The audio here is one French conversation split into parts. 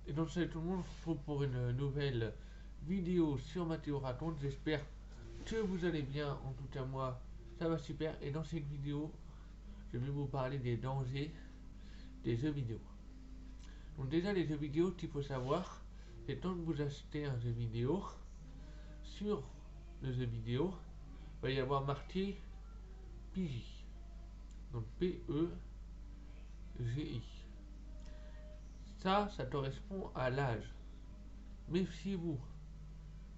Et donc salut tout le monde, on se retrouve pour une nouvelle vidéo sur Mathéo Raconte. J'espère que vous allez bien, en tout cas moi ça va super. Et dans cette vidéo, je vais vous parler des dangers des jeux vidéo. Donc déjà les jeux vidéo, qu'il faut savoir, c'est quand vous achetez un jeu vidéo, sur le jeu vidéo, il va y avoir marqué PJ. Donc P-E-G-I. Ça correspond à l'âge. Méfiez-vous.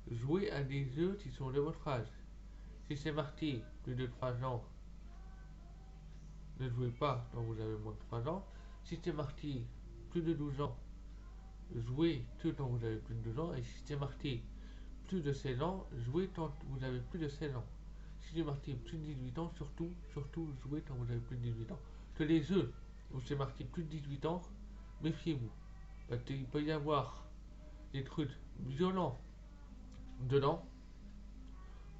Jouez à des jeux qui sont de votre âge. Si c'est marqué plus de 3 ans, ne jouez pas quand vous avez moins de 3 ans. Si c'est marqué plus de 12 ans, jouez que quand vous avez plus de 12 ans. Et si c'est marqué plus de 16 ans, jouez quand vous avez plus de 16 ans. Si c'est marqué plus de 18 ans, surtout jouez quand vous avez plus de 18 ans. Que les jeux où c'est marqué plus de 18 ans, méfiez-vous. Parce qu'il peut y avoir des trucs violents dedans.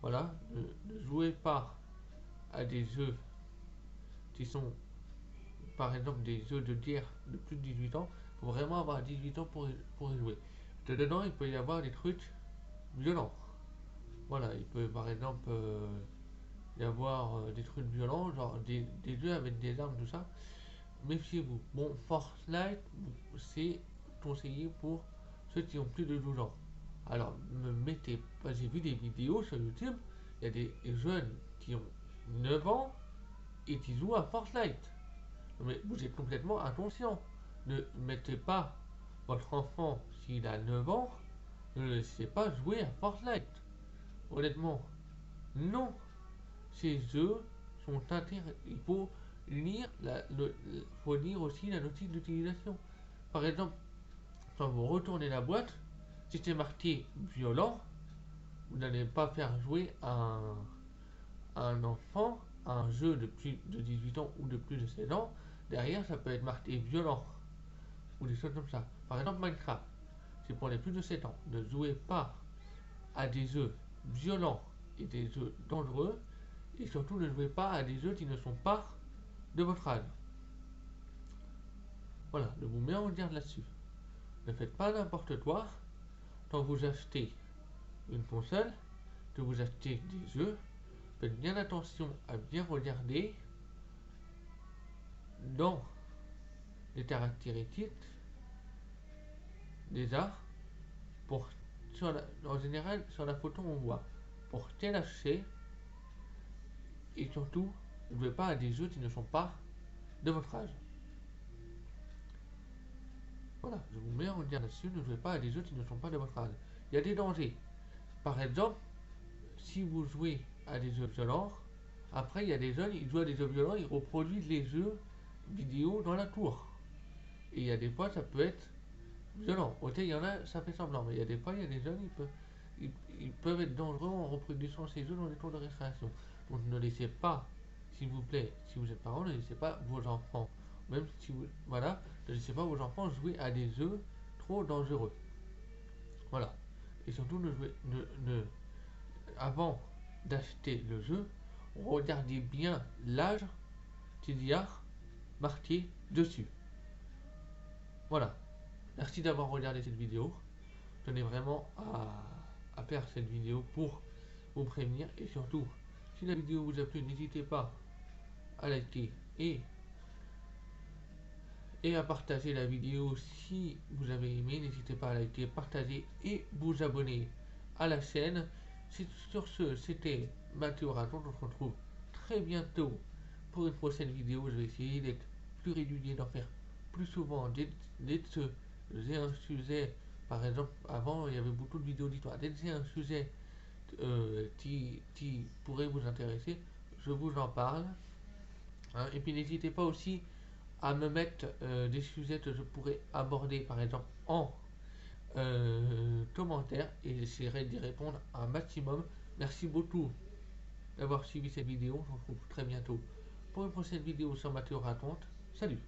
Voilà, ne jouez pas à des jeux qui sont par exemple des jeux de guerre de plus de 18 ans. Il faut vraiment avoir 18 ans pour y jouer. Dedans, il peut y avoir des trucs violents. Voilà, il peut par exemple y avoir des trucs violents, genre des jeux avec des armes, tout ça. Méfiez-vous. Bon, Fortnite, c'est conseillé pour ceux qui ont plus de 12 ans. Alors, me mettez pas, j'ai vu des vidéos sur YouTube, il y a des jeunes qui ont 9 ans et qui jouent à Fortnite. Mais vous êtes complètement inconscient. Ne mettez pas votre enfant, s'il a 9 ans, ne le laissez pas jouer à Fortnite. Honnêtement, non. Ces jeux sont intéressants. Il faut lire, faut lire aussi la notice d'utilisation. Par exemple, quand vous retournez la boîte, si c'est marqué violent, vous n'allez pas faire jouer un enfant à un jeu de plus de 18 ans ou de plus de 16 ans. Derrière, ça peut être marqué violent ou des choses comme ça. Par exemple, Minecraft, c'est pour les plus de 7 ans. Ne jouez pas à des jeux violents et des jeux dangereux. Et surtout, ne jouez pas à des jeux qui ne sont pas de votre âge. Voilà, je vous mets en garde là-dessus. Ne faites pas n'importe quoi. Quand vous achetez une console, que vous achetez des jeux, faites bien attention à bien regarder dans les caractéristiques déjà. En général, sur la photo, on voit pour quel acheter. Et surtout, ne jouez pas à des jeux qui ne sont pas de votre âge. Voilà, je vous mets en garde là-dessus, ne jouez pas à des jeux qui ne sont pas de votre âge. Il y a des dangers. Par exemple, si vous jouez à des jeux violents, après il y a des jeunes, ils jouent à des jeux violents, ils reproduisent les jeux vidéo dans la tour. Et il y a des fois, ça peut être violent. Ok, il y en a, ça fait semblant, mais il y a des fois, il y a des jeunes, ils peuvent être dangereux en reproduisant ces jeux dans les tours de récréation. Donc ne laissez pas, s'il vous plaît, si vous êtes parent, ne laissez pas vos enfants, même si vous, voilà, ne laissez pas vos enfants jouer à des jeux trop dangereux. Voilà. Et surtout, avant d'acheter le jeu, regardez bien l'âge qu'il y a marqué dessus. Voilà. Merci d'avoir regardé cette vidéo. Je tenais vraiment à faire cette vidéo pour vous prévenir. Et surtout, si la vidéo vous a plu, n'hésitez pas à liker et à partager la vidéo si vous avez aimé. N'hésitez pas à liker, partager et vous abonner à la chaîne. Sur ce, c'était Mathéo Raconte. On se retrouve très bientôt pour une prochaine vidéo. Je vais essayer d'être plus régulier, d'en faire plus souvent. Dès que j'ai un sujet, par exemple, avant il y avait beaucoup de vidéos d'histoire. Dès que j'ai un sujet qui pourrait vous intéresser, je vous en parle. Hein. Et puis n'hésitez pas aussi à me mettre des sujets que je pourrais aborder, par exemple, en commentaire, et j'essaierai d'y répondre un maximum. Merci beaucoup d'avoir suivi cette vidéo. On se retrouve très bientôt pour une prochaine vidéo sur Mathéo Raconte. Salut!